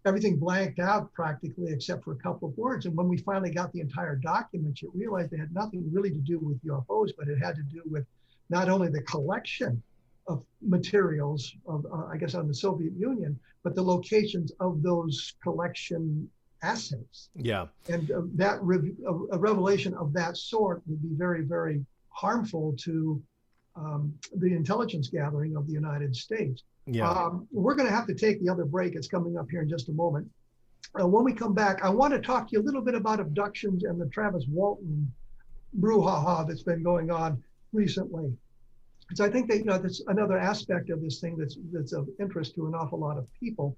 everything blanked out practically except for a couple of words. And when we finally got the entire document, you realized it had nothing really to do with UFOs, but it had to do with not only the collection of materials of, I guess, on the Soviet Union, but the locations of those collection assets. Yeah. And a revelation of that sort would be very, very harmful to the intelligence gathering of the United States. Yeah. We're going to have to take the other break. It's coming up here in just a moment. When we come back, I want to talk to you a little bit about abductions and the Travis Walton brouhaha that's been going on recently. Because I think that, that's another aspect of this thing that's of interest to an awful lot of people.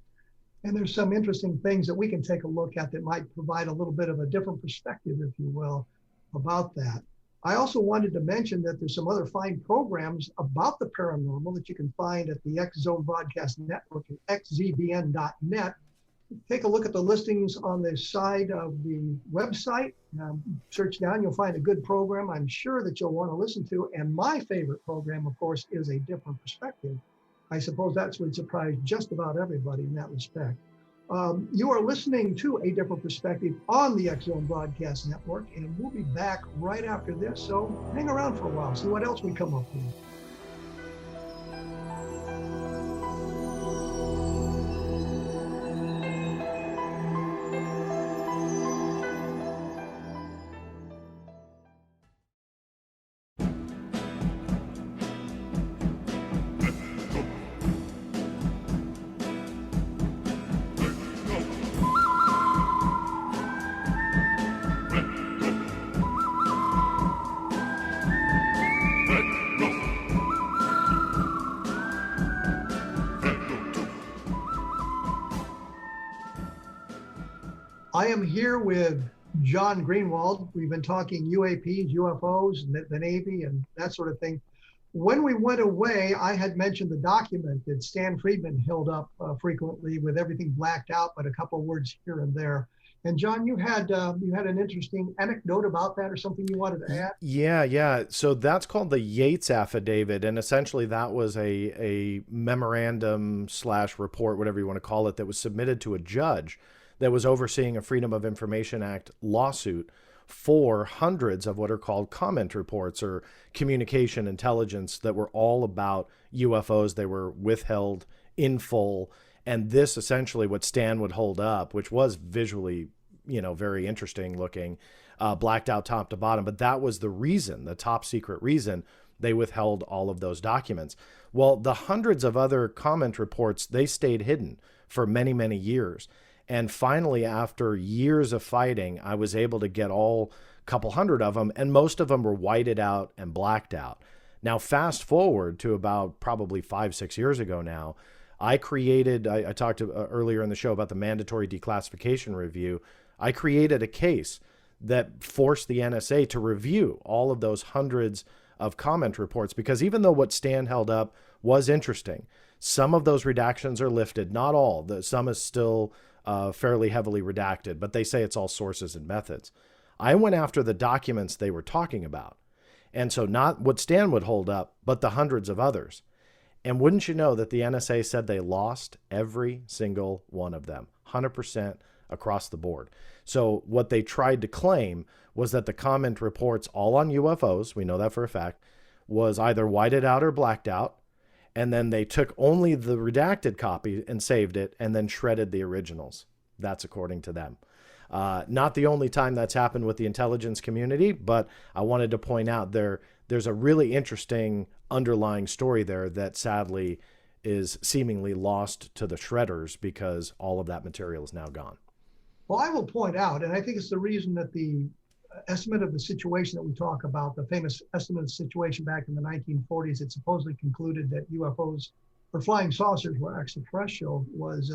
And there's some interesting things that we can take a look at that might provide a little bit of a different perspective, if you will, about that. I also wanted to mention that there's some other fine programs about the paranormal that you can find at the X Zone Broadcast Network at xzbn.net. Take a look at the listings on the side of the website. Search down, you'll find a good program I'm sure that you'll want to listen to. And my favorite program, of course, is A Different Perspective. I suppose that's what surprised just about everybody in that respect. You are listening to A Different Perspective on the X Zone Broadcast Network, and we'll be back right after this. So hang around for a while, see what else we come up with. I am here with John Greenewald. We've been talking UAPs, UFOs, and the Navy, and that sort of thing. When we went away, I had mentioned the document that Stan Friedman held up frequently with everything blacked out, but a couple of words here and there. And John, you had an interesting anecdote about that, or something you wanted to add? Yeah. So that's called the Yates Affidavit, and essentially that was a memorandum / report, whatever you want to call it, that was submitted to a judge that was overseeing a Freedom of Information Act lawsuit for hundreds of what are called comment reports or communication intelligence that were all about UFOs. They were withheld in full. And this essentially what Stan would hold up, which was visually, very interesting looking, blacked out top to bottom. But that was the reason, the top secret reason they withheld all of those documents. Well, the hundreds of other comment reports, they stayed hidden for many, many years. And finally, after years of fighting, I was able to get a couple hundred of them, and most of them were whited out and blacked out. Now, fast forward to about probably 5-6 years ago now, I talked earlier in the show about the mandatory declassification review. I created a case that forced the NSA to review all of those hundreds of comment reports, because even though what Stan held up was interesting, some of those redactions are lifted, not all. Some is still fairly heavily redacted, but they say it's all sources and methods. I went after the documents they were talking about. And so not what Stan would hold up, but the hundreds of others. And wouldn't you know that the NSA said they lost every single one of them, 100% across the board. So what they tried to claim was that the comment reports all on UFOs, we know that for a fact, was either whited out or blacked out. And then they took only the redacted copy and saved it and then shredded the originals. That's according to them. Not the only time that's happened with the intelligence community, but I wanted to point out there's a really interesting underlying story there that sadly is seemingly lost to the shredders because all of that material is now gone. Well, I will point out, and I think it's the reason that the estimate of the situation that we talk about, the famous estimate of the situation back in the 1940s, it supposedly concluded that UFOs or flying saucers were extraterrestrial, was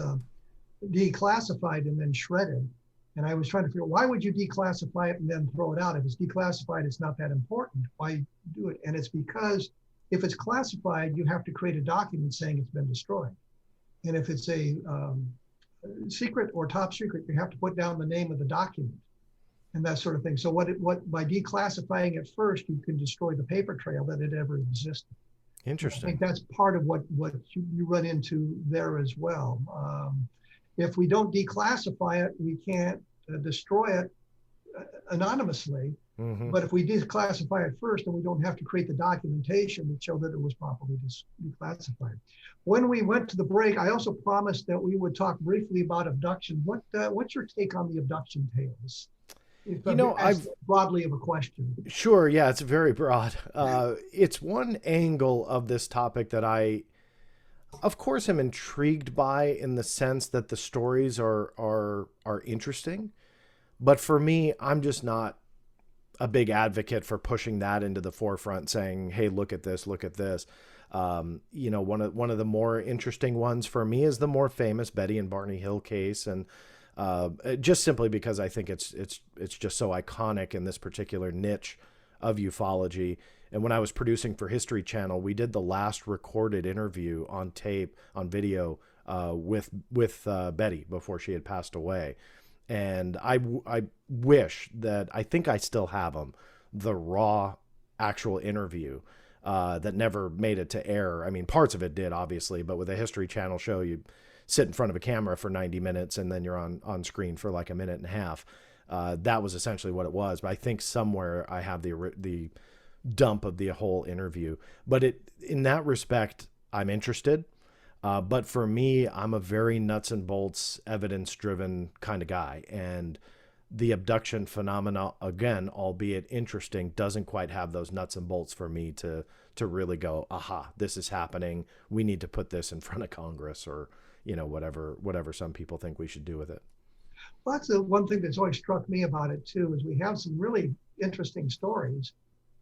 declassified and then shredded. And I was trying to figure out, why would you declassify it and then throw it out? If it's declassified, it's not that important. Why do it? And it's because if it's classified, you have to create a document saying it's been destroyed. And if it's a secret or top secret, you have to put down the name of the document and that sort of thing. So by declassifying it first, you can destroy the paper trail that it ever existed. Interesting. I think that's part of what you run into there as well. If we don't declassify it, we can't destroy it anonymously. Mm-hmm. But if we declassify it first, then we don't have to create the documentation to show that it was properly declassified. When we went to the break, I also promised that we would talk briefly about abduction. What's your take on the abduction tales? I've broadly of a question. Sure. Yeah, it's very broad. It's one angle of this topic that I, of course, am intrigued by, in the sense that the stories are interesting. But for me, I'm just not a big advocate for pushing that into the forefront, saying, hey, look at this, look at this. One of the more interesting ones for me is the more famous Betty and Barney Hill case. And just simply because I think it's just so iconic in this particular niche of ufology. And when I was producing for History Channel, we did the last recorded interview on tape, on video, with Betty before she had passed away. And I wish that, I think I still have them, the raw actual interview that never made it to air. I mean, parts of it did, obviously, but with a History Channel show, you sit in front of a camera for 90 minutes and then you're on screen for like a minute and a half. That was essentially what it was. But I think somewhere I have the dump of the whole interview. But in that respect, I'm interested. But for me, I'm a very nuts and bolts, evidence-driven kind of guy. And the abduction phenomena, again, albeit interesting, doesn't quite have those nuts and bolts for me to really go, aha, this is happening. We need to put this in front of Congress, or whatever some people think we should do with it. Well, that's the one thing that's always struck me about it too, is we have some really interesting stories,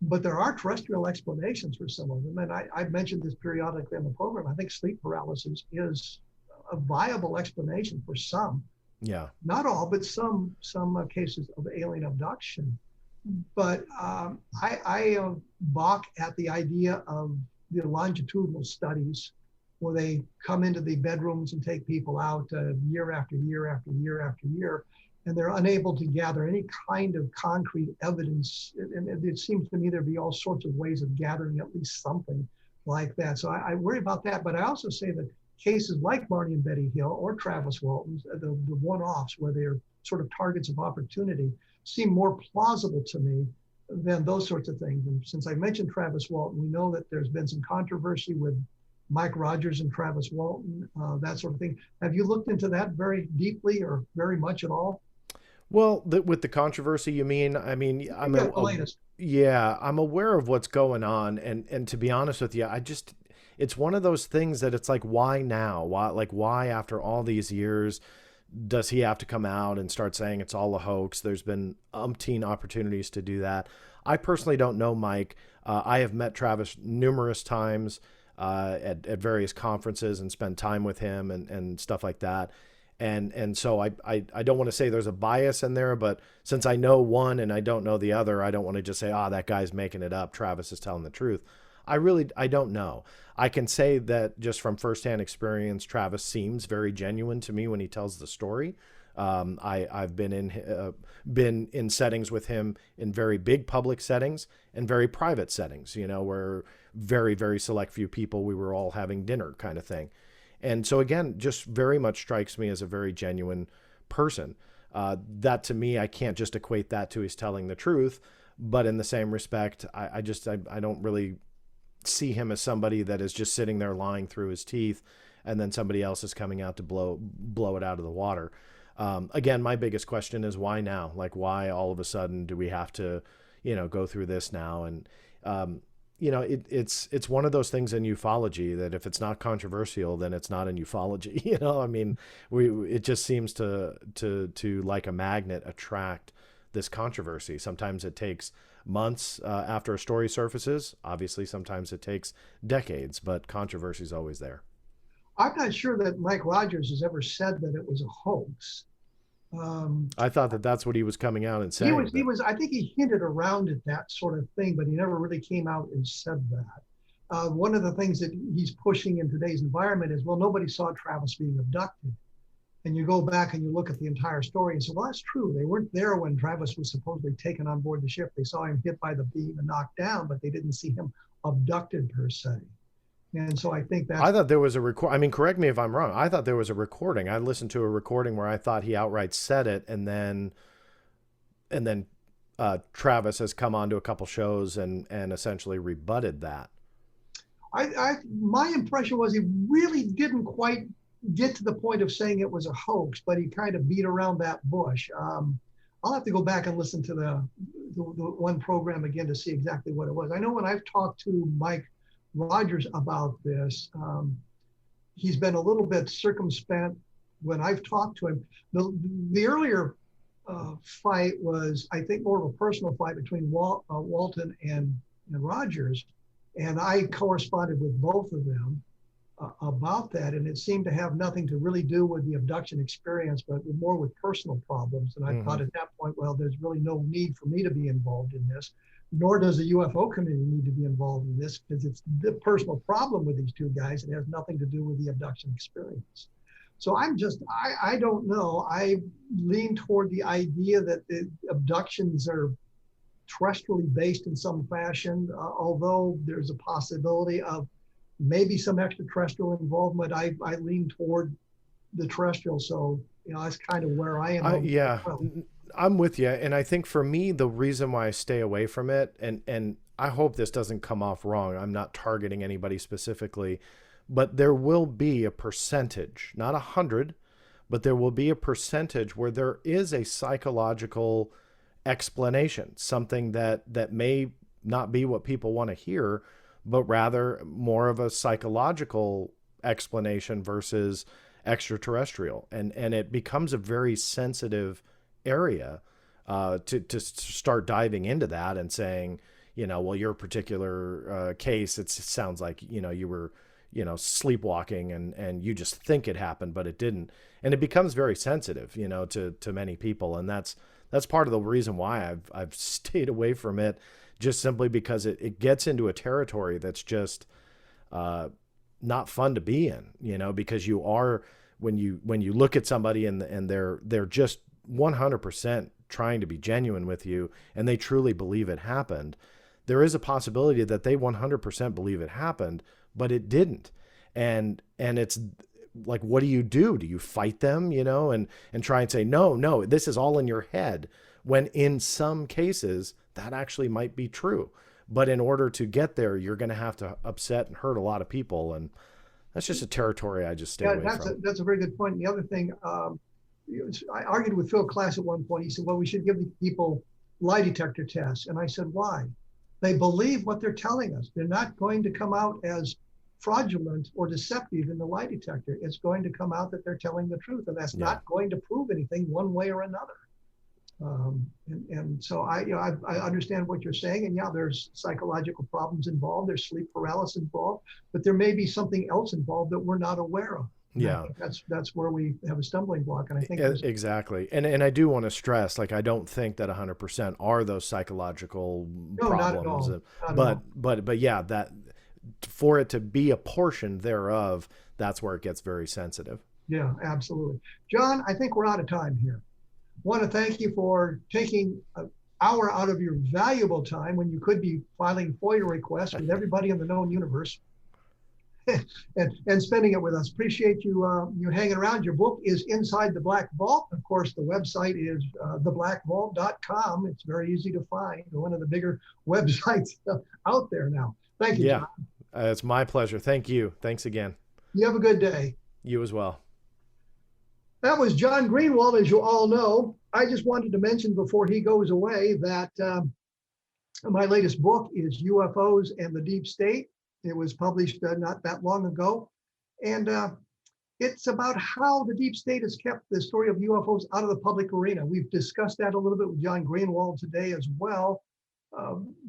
but there are terrestrial explanations for some of them. And I've mentioned this periodically in the program. I think sleep paralysis is a viable explanation for some Yeah. Not all, but some cases of alien abduction. But I balk at the idea of the longitudinal studies where they come into the bedrooms and take people out year after year after year after year, and they're unable to gather any kind of concrete evidence. And it seems to me there'd be all sorts of ways of gathering at least something like that. So I worry about that. But I also say that cases like Barney and Betty Hill or Travis Walton's, the one-offs where they're sort of targets of opportunity, seem more plausible to me than those sorts of things. And since I mentioned Travis Walton, we know that there's been some controversy with Mike Rogers and Travis Walton, that sort of thing. Have you looked into that very deeply or very much at all? Well, with the controversy, you mean? I mean, The latest. Yeah, I'm aware of what's going on, and to be honest with you, it's one of those things that it's like, why now? Why after all these years does he have to come out and start saying it's all a hoax? There's been umpteen opportunities to do that. I personally don't know Mike. I have met Travis numerous times at various conferences and spent time with him and stuff like that. And so I don't want to say there's a bias in there, but since I know one and I don't know the other, I don't want to just say, that guy's making it up, Travis is telling the truth. I don't know. I can say that just from firsthand experience, Travis seems very genuine to me when he tells the story. I've been in settings with him in very big public settings and very private settings, where very, very select few people, we were all having dinner kind of thing. And so again, just very much strikes me as a very genuine person. That to me, I can't just equate that to he's telling the truth, but in the same respect, I don't really see him as somebody that is just sitting there lying through his teeth and then somebody else is coming out to blow it out of the water. Again, my biggest question is why now? Like, why all of a sudden do we have to, go through this now? And, it's one of those things in ufology that if it's not controversial, then it's not in ufology. I mean, it just seems to like a magnet attract this controversy. Sometimes it takes months after a story surfaces. Obviously, sometimes it takes decades, but controversy is always there. I'm not sure that Mike Rogers has ever said that it was a hoax. I thought that that's what he was coming out and saying. He was. I think he hinted around at that sort of thing, but he never really came out and said that. One of the things that he's pushing in today's environment is, well, nobody saw Travis being abducted. And you go back and you look at the entire story and say, well, that's true. They weren't there when Travis was supposedly taken on board the ship. They saw him hit by the beam and knocked down, but they didn't see him abducted per se. And so I think that I thought there was a record. I mean, correct me if I'm wrong. I thought there was a recording. I listened to a recording where I thought he outright said it, and then Travis has come on to a couple shows and essentially rebutted that. My impression was he really didn't quite get to the point of saying it was a hoax, but he kind of beat around that bush. I'll have to go back and listen to the one program again to see exactly what it was. I know when I've talked to Mike Rogers about this, he's been a little bit circumspect when I've talked to him. The earlier fight was, I think, more of a personal fight between Walton and Rogers, and I corresponded with both of them about that, and it seemed to have nothing to really do with the abduction experience, but more with personal problems. And I thought at that point, well, there's really no need for me to be involved in this, nor does the UFO committee need to be involved in this, because it's the personal problem with these two guys. It has nothing to do with the abduction experience. So I don't know. I lean toward the idea that the abductions are terrestrially based in some fashion, although there's a possibility of maybe some extraterrestrial involvement. I lean toward the terrestrial. So, that's kind of where I am. Yeah. I'm with you. And I think for me, the reason why I stay away from it, and I hope this doesn't come off wrong, I'm not targeting anybody specifically, but there will be a percentage, not 100, but there will be a percentage where there is a psychological explanation, something that may not be what people want to hear, but rather more of a psychological explanation versus extraterrestrial. And it becomes a very sensitive area to start diving into that and saying, well, your particular case, it sounds like, you were sleepwalking and you just think it happened, but it didn't. And it becomes very sensitive, to many people. And that's part of the reason why I've stayed away from it, just simply because it gets into a territory that's just not fun to be in, because you are, when you look at somebody and they're just 100% trying to be genuine with you and they truly believe it happened, there is a possibility that they 100% believe it happened, but it didn't. And it's like, what do you do? Do you fight them, and try and say, no, this is all in your head, when in some cases that actually might be true. But in order to get there, you're going to have to upset and hurt a lot of people. And that's just a territory I just stay away from. That's a very good point. And the other thing, I argued with Phil Klass at one point. He said, well, we should give the people lie detector tests. And I said, why? They believe what they're telling us. They're not going to come out as fraudulent or deceptive in the lie detector. It's going to come out that they're telling the truth, and that's not going to prove anything one way or another. And so I understand what you're saying, and there's psychological problems involved, there's sleep paralysis involved, but there may be something else involved that we're not aware of. Yeah, that's where we have a stumbling block, and I think exactly. And I do want to stress, like, I don't think that 100% are those psychological problems. Not at all. But yeah, that for it to be a portion thereof, that's where it gets very sensitive. Yeah, absolutely. John, I think we're out of time here. Want to thank you for taking an hour out of your valuable time when you could be filing FOIA requests with everybody in the known universe and spending it with us. Appreciate you hanging around. Your book is Inside the Black Vault. Of course, the website is theblackvault.com. It's very easy to find. One of the bigger websites out there now. Thank you, John. It's my pleasure. Thank you. Thanks again. You have a good day. You as well. That was John Greenewald, as you all know. I just wanted to mention before he goes away that my latest book is UFOs and the Deep State. It was published not that long ago. And it's about how the deep state has kept the story of UFOs out of the public arena. We've discussed that a little bit with John Greenewald today as well.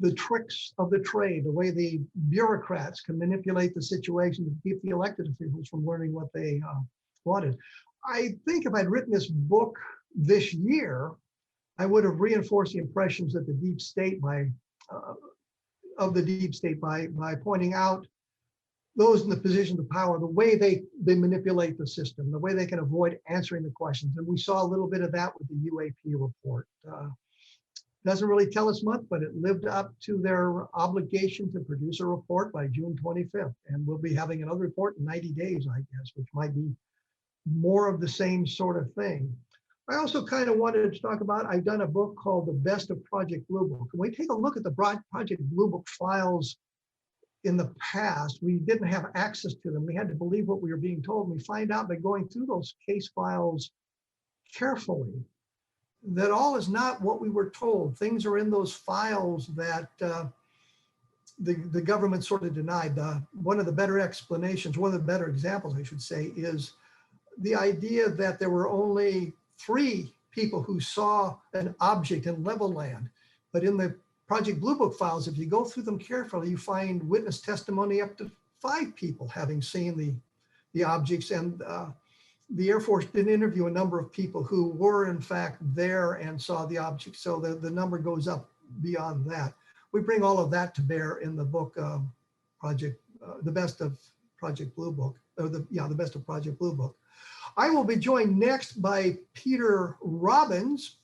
The tricks of the trade, the way the bureaucrats can manipulate the situation to keep the elected officials from learning what they wanted. I think if I'd written this book this year, I would have reinforced the impressions that the deep state by pointing out those in the position of power, the way they manipulate the system, the way they can avoid answering the questions. And we saw a little bit of that with the UAP report. Doesn't really tell us much, but it lived up to their obligation to produce a report by June 25th. And we'll be having another report in 90 days, I guess, which might be more of the same sort of thing. I also kind of wanted to talk about, I've done a book called The Best of Project Blue Book. When we take a look at the Project Blue Book files in the past, we didn't have access to them. We had to believe what we were being told. And we find out by going through those case files carefully that all is not what we were told. Things are in those files that the government sort of denied. One of the better explanations, one of the better examples, I should say, is the idea that there were only 3 people who saw an object in level land. But in the Project Blue Book files, if you go through them carefully, you find witness testimony up to 5 people having seen the objects. And the Air Force did interview a number of people who were in fact there and saw the object. So the number goes up beyond that. We bring all of that to bear in the book, The Best of Project Blue Book, or The Best of Project Blue Book. I will be joined next by Peter Robbins.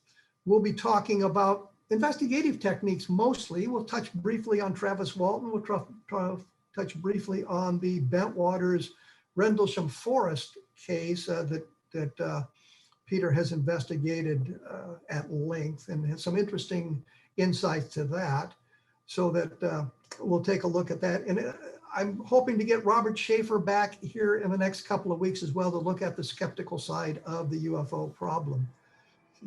We'll be talking about investigative techniques mostly. We'll touch briefly on Travis Walton. We'll touch briefly on the Bentwaters Rendlesham Forest case that Peter has investigated at length and has some interesting insights to that. So that we'll take a look at that. And I'm hoping to get Robert Schaefer back here in the next couple of weeks as well to look at the skeptical side of the UFO problem.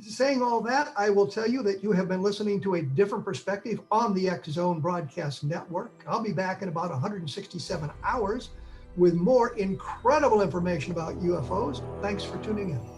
Saying all that, I will tell you that you have been listening to a different perspective on the X Zone Broadcast Network. I'll be back in about 167 hours with more incredible information about UFOs. Thanks for tuning in.